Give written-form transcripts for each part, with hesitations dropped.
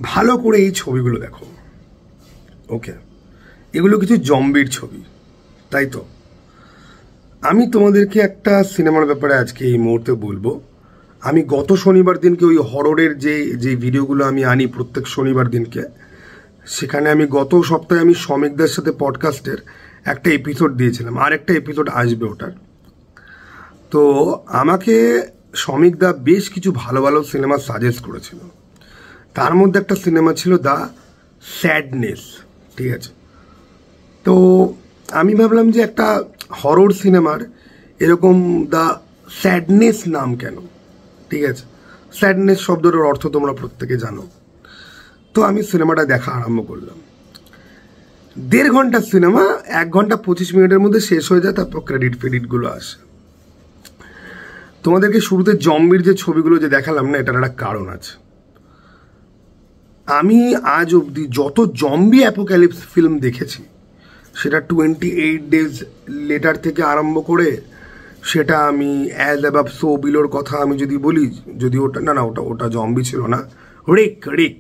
ভালো করে এই ছবিগুলো দেখো। ওকে, এগুলো কিছু জম্বির ছবি, তাই তো? আমি তোমাদেরকে একটা সিনেমার ব্যাপারে আজকে এই মুহূর্তে বলবো। আমি গত শনিবার দিনকে ওই হররের যে ভিডিওগুলো আমি আনি প্রত্যেক শনিবার দিনকে, সেখানে আমি গত সপ্তাহে আমি শ্রমিকদের সাথে পডকাস্টের একটা এপিসোড দিয়েছিলাম, আর একটা এপিসোড আসবে ওটার। তো আমাকে শ্রমিকদা বেশ কিছু ভালো ভালো সিনেমা সাজেস্ট করেছিল। তার মধ্যে একটা সিনেমা ছিল দ্য স্যাডনেস, ঠিক আছে? তো আমি ভাবলাম যে একটা হরর সিনেমার এরকম দ্য স্যাডনেস নাম কেন, ঠিক আছে? স্যাডনেস শব্দটার অর্থ তোমরা প্রত্যেকে জানো। তো আমি সিনেমাটা দেখা আরম্ভ করলাম। 1.5 ঘন্টার সিনেমা, 1 ঘন্টা 25 মিনিটের মধ্যে শেষ হয়ে যায়, তারপর ক্রেডিটগুলো আসে। তোমাদেরকে শুরুতে জম্বির যে ছবিগুলো যে দেখালাম না, এটার একটা কারণ আছে। আমি আজ অবধি যত জম্বি অ্যাপোক্যালিপস ফিল্ম দেখেছি, সেটা 28 ডেজ লেটার থেকে আরম্ভ করে, সেটা আমি অ্যাজ অ্যাবাভ সো বিলোর কথা আমি যদি বলি, যদি ওটা না ওটা জম্বি ছিল না, রেক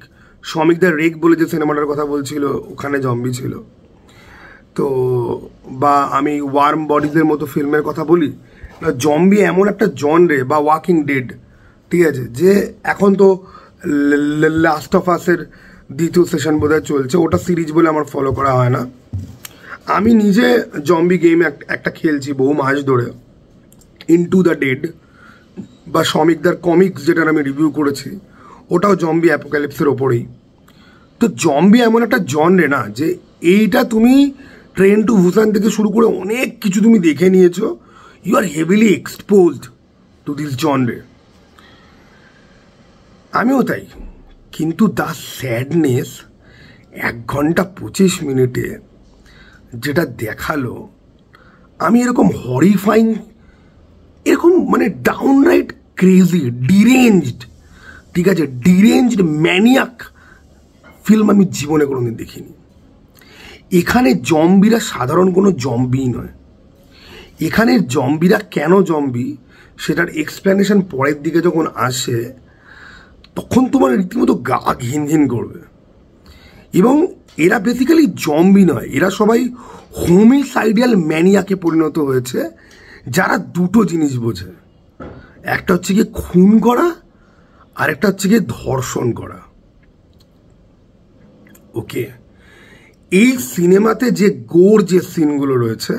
শ্রমিকদার রেক বলে যে সিনেমাটার কথা বলছিল, ওখানে জম্বি ছিল। তো বা আমি ওয়ার্ম বডিজের মতো ফিল্মের কথা বলি, জম্বি এমন একটা জনরে, বা ওয়াকিং ডেড, ঠিক আছে, যে এখন তো লাস্ট অফ আসের 2য় সেশন বোধহয় চলছে, ওটা সিরিজ বলে আমার ফলো করা হয় না। আমি নিজে জম্বি গেম একটা খেলছি বহু মাস ধরে, ইনটু দ্য ডেড, বা শ্রমিকদার কমিক্স যেটার আমি রিভিউ করেছি, ওটাও জম্বি অ্যাপোক্যালিপসের ওপরেই। তো জম্বি এমন একটা জনরে না যে এইটা তুমি ট্রেন টু বুসান থেকে শুরু করে অনেক কিছু তুমি দেখে নিয়েছো, you are heavily exposed to this genre. আমিও তাই। কিন্তু দ্য স্যাডনেস 1 ঘন্টা 25 মিনিটে যেটা দেখালো, আমি এরকম হরিফাইং, এরকম মানে ডাউনরাইট ক্রেজি, ডিরেঞ্জড, ঠিক আছে, ডিরেঞ্জড ম্যানিয়াক ফিল্ম আমি জীবনে কোনোদিন দেখিনি। এখানে জম্বিরা সাধারণ কোনো জম্বি নয়। এখানে জম্বিরা কেন জম্বি সেটার এক্সপ্লেনেশন পরের দিকে যখন আসে, তখন তোমার রীতিমতো গা ঘিন ঘিন করবে। এবং এরা বেসিক্যালি জম্বি নয়, এরা সবাই হোমিসাইডিয়াল ম্যানিয়াকে পরিণত হয়েছে, যারা দুটো জিনিস বোঝে। একটা হচ্ছে গিয়ে খুন করা, আর একটা হচ্ছে গিয়ে ধর্ষণ করা। ওকে, এই সিনেমাতে যে গোর যে সিনগুলো রয়েছে,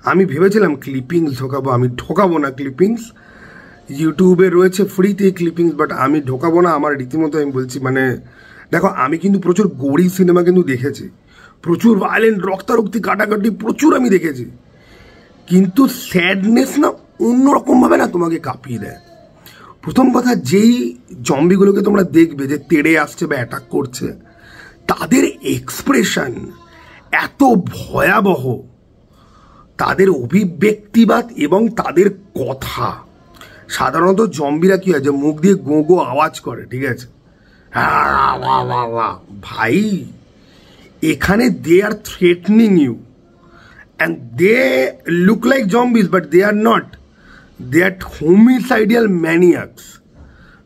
আমি ভেবেছিলাম ক্লিপিংস ঢোকাবো, আমি ঢোকাবো না ক্লিপিংস। ইউটিউবে রয়েছে ফ্রিতে ক্লিপিংস, বাট আমি ঢোকাবো না। আমার রীতিমতো আমি বলছি, মানে দেখো, আমি কিন্তু প্রচুর গোরি সিনেমা কিন্তু দেখেছি, প্রচুর ভায়োলেন্ট, রক্তারক্তি, কাটাকাটি প্রচুর আমি দেখেছি। কিন্তু স্যাডনেস না অন্যরকমভাবে না তোমাকে কাঁপিয়ে দেয়। প্রথম কথা, যেই জম্বিগুলোকে তোমরা দেখবে যে তেড়ে আসছে বা অ্যাটাক করছে, তাদের এক্সপ্রেশন এত ভয়াবহ, তাদের অভিব্যক্তিবাদ এবং তাদের কথা। সাধারণত জম্বিরা কি হয়, যে মুখ দিয়ে গো গো আওয়াজ করে, ঠিক আছে, ভাই এখানে they are threatening you, and they look like zombies, but they are not, they are homicidal maniacs.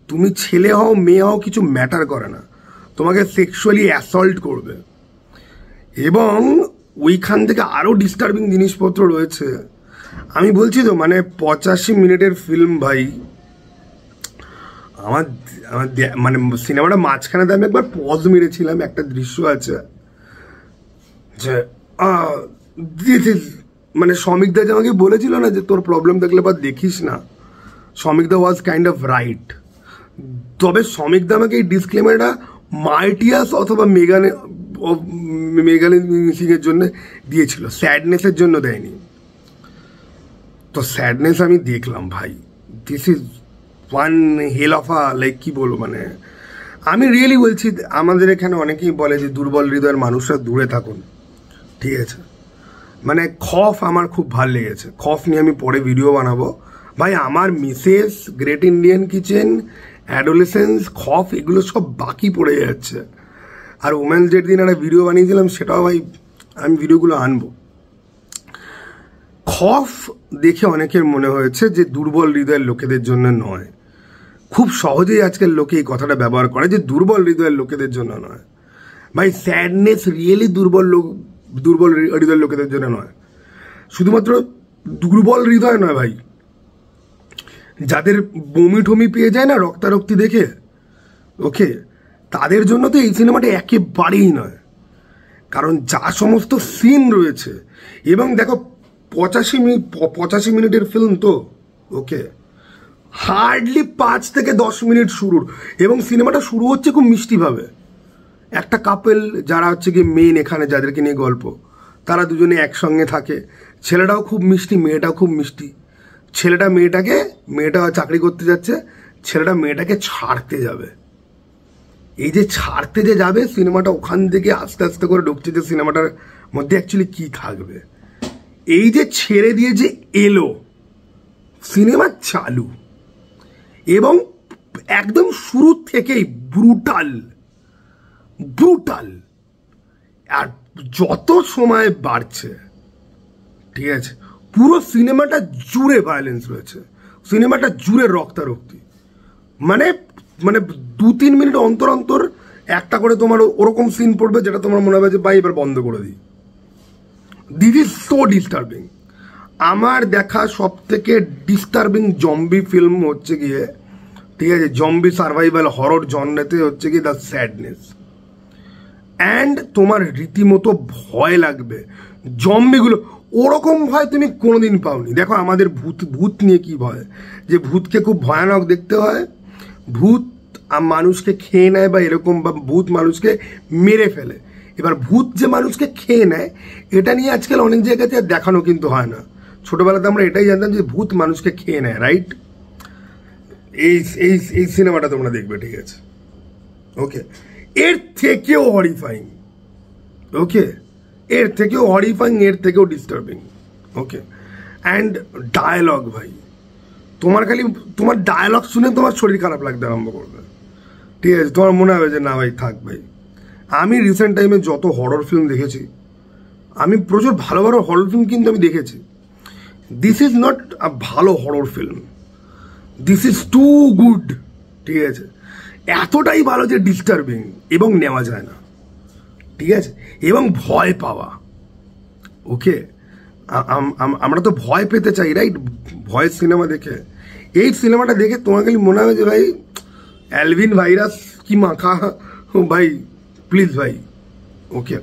তুমি ছেলে হও মেয়ে হও কিছু ম্যাটার করে না, তোমাকে সেক্সুয়ালি অ্যাসল্ট করবে। এবং ওইখান থেকে আরও ডিস্টার্বিং জিনিসপত্র রয়েছে। আমি বলছি তো, মানে 85 মিনিটের ফিল্ম ভাই। আমার মানে সিনেমাটা মাঝখানে আমি একবার পজ মেরেছিলাম, একটা দৃশ্য আছে যে মানে শ্রমিকদা যে আমাকে বলেছিল না যে তোর প্রবলেম থাকলে বা দেখিস না, শ্রমিকদা ওয়াজ কাইন্ড অফ রাইট। তবে শ্রমিকদা আমাকে এই ডিসক্লেমারটা মার্টিয়াস অথবা মেগানে সিংয়ের জন্য দিয়েছিল, স্যাডনেসের জন্য দেয়নি। তো স্যাডনেস আমি দেখলাম ভাই, this is one hell of a, like কি বলবো, মানে আমি রিয়েলি বলছি, আমাদের এখানে অনেকেই বলে যে দুর্বল হৃদয়ের মানুষরা দূরে থাকুন, ঠিক আছে। মানে খফ আমার খুব ভালো লেগেছে, খফ নিয়ে আমি পরে ভিডিও বানাবো ভাই। আমার Mrs, Great Indian Kitchen, Adolescence, Khauf, এগুলো সব বাকি পড়ে যাচ্ছে। আর ওমেন্স ডের দিন একটা ভিডিও বানিয়েছিলাম, সেটাও ভাই আমি ভিডিওগুলো আনবো। খফ দেখে অনেকের মনে হয়েছে যে দুর্বল হৃদয়ের লোকেদের জন্য নয়, খুব সহজেই আজকের লোকে এই কথাটা ব্যবহার করে যে দুর্বল হৃদয়ের লোকেদের জন্য নয় ভাই। স্যাডনেস রিয়েলি দুর্বল হৃদয়ের লোকেদের জন্য নয়, শুধুমাত্র দুর্বল হৃদয় নয় ভাই, যাদের বমি ঠমি পেয়ে যায় না রক্তারক্তি দেখে, ওকে, তাদের জন্য তো এই সিনেমাটা একেবারেই নয়। কারণ যা সমস্ত সিন রয়েছে, এবং দেখো 85 মিনিটের ফিল্ম তো, ওকে, হার্ডলি 5 থেকে 10 মিনিট শুরুর, এবং সিনেমাটা শুরু হচ্ছে খুব মিষ্টিভাবে। একটা কাপেল যারা হচ্ছে কি মেন এখানে যাদেরকে নিয়ে গল্প, তারা দুজনে একসঙ্গে থাকে, ছেলেটাও খুব মিষ্টি, মেয়েটাও খুব মিষ্টি। মেয়েটা চাকরি করতে যাচ্ছে, ছেলেটা মেয়েটাকে ছাড়তে যাবে। এই যে ছাড়তে যে যাবে, সিনেমাটা ওখান থেকে আস্তে আস্তে করে ঢুকছে যে সিনেমাটার মধ্যে অ্যাকচুয়ালি কি থাকবে। এই যে ছেড়ে দিয়ে যে এলো, সিনেমা চালু, এবং একদম শুরু থেকেই ব্রুটাল, আর যত সময় বাড়ছে, ঠিক আছে, পুরো সিনেমাটা জুড়ে ভায়োলেন্স রয়েছে, সিনেমাটা জুড়ে রক্তারক্তি। মানে 2-3 মিনিট অন্তর অন্তর একটা করে তোমার ওরকম সিন পড়বে যেটা তোমার মনে হবে যে ভাই এবার বন্ধ করে দিই। This is so disturbing. আমার দেখা সব থেকে ডিস্টার্বিং জম্বি ফিল্ম হচ্ছে গিয়ে, ঠিক আছে, জম্বি সার্ভাইভাল হরর জনরাতে হচ্ছে কি দ্য স্যাডনেস। অ্যান্ড তোমার রীতিমতো ভয় লাগবে। জম্বিগুলো ওরকম ভয় তুমি কোনোদিন পাওনি। দেখো আমাদের ভূত নিয়ে কি ভয়, যে ভূতকে খুব ভয়ানক দেখতে হয়, ভূত মানুষকে খেয়ে নেয় বা এরকম, বা ভূত মানুষকে মেরে ফেলে। এবার ভূত যে মানুষকে খেয়ে নেয়, এটা নিয়ে আজকাল অনেক জায়গাতে আর দেখানো কিন্তু হয় না। ছোটবেলাতে আমরা এটাই জানতাম যে ভূত মানুষকে খেয়ে নেয়, রাইট? এই সিনেমাটা তোমরা দেখবে, ঠিক আছে, ওকে, এর থেকেও হরিফাইং, ওকে, এর থেকেও ডিস্টার্বিং, ওকে। অ্যান্ড ডায়ালগ ভাই, তোমার ডায়ালগ শুনে তোমার শরীর খারাপ লাগতে আরম্ভ করবে, ঠিক আছে, তোমার মনে হবে যে না ভাই থাক ভাই। আমি রিসেন্ট টাইমে যত হরর ফিল্ম দেখেছি, আমি প্রচুর ভালো হরর ফিল্ম কিন্তু আমি দেখেছি। দিস ইজ নট আ ভালো horror film, this is too good, ঠিক আছে, এতটাই ভালো যে ডিস্টার্বিং এবং নেওয়া যায় না, ঠিক আছে, এবং ভয় পাওয়া, ওকে। আমরা তো ভয় পেতে চাই, রাইট? ভয়ের সিনেমা দেখে, এই সিনেমাটা দেখে তোমার খালি মনে হবে যে ভাই অ্যালভিন ভাইরাস কি মাখা ভাই, প্লিজ ভাই, ওকে।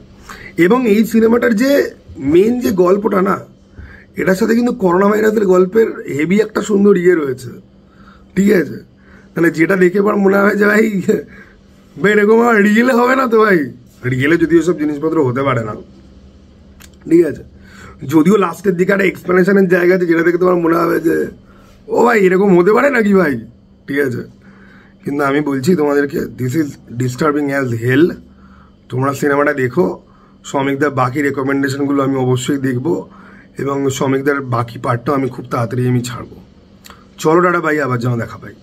এবং এই সিনেমাটার যে মেন যে গল্পটা না, এটার সাথে কিন্তু করোনা ভাইরাসের গল্পের হেভি একটা সুন্দর রয়েছে, ঠিক আছে, মানে যেটা দেখে পর মনে হয় যে ভাই এরকম রিয়েলে হবে না তো ভাই। রিয়েলে যদিও সব জিনিসপত্র হতে পারে না, ঠিক আছে, যদিও লাস্টের দিকে একটা এক্সপ্লেনেশনের জায়গা আছে যেটা দেখে তোমার মনে হবে যে ও ভাই এরকম হতে পারে নাকি ভাই, ঠিক আছে। কিন্তু আমি বলছি তোমাদেরকে, দিস ইজ ডিস্টার্বিং অ্যাজ হেল। তোমরা সিনেমাটা দেখো, শ্রমিকদার বাকি রেকমেন্ডেশনগুলো আমি অবশ্যই দেখবো, এবং শ্রমিকদার বাকি পার্টটাও আমি খুব তাড়াতাড়ি ছাড়বো। চলো টাটা ভাই, আবার যেন দেখা পাই।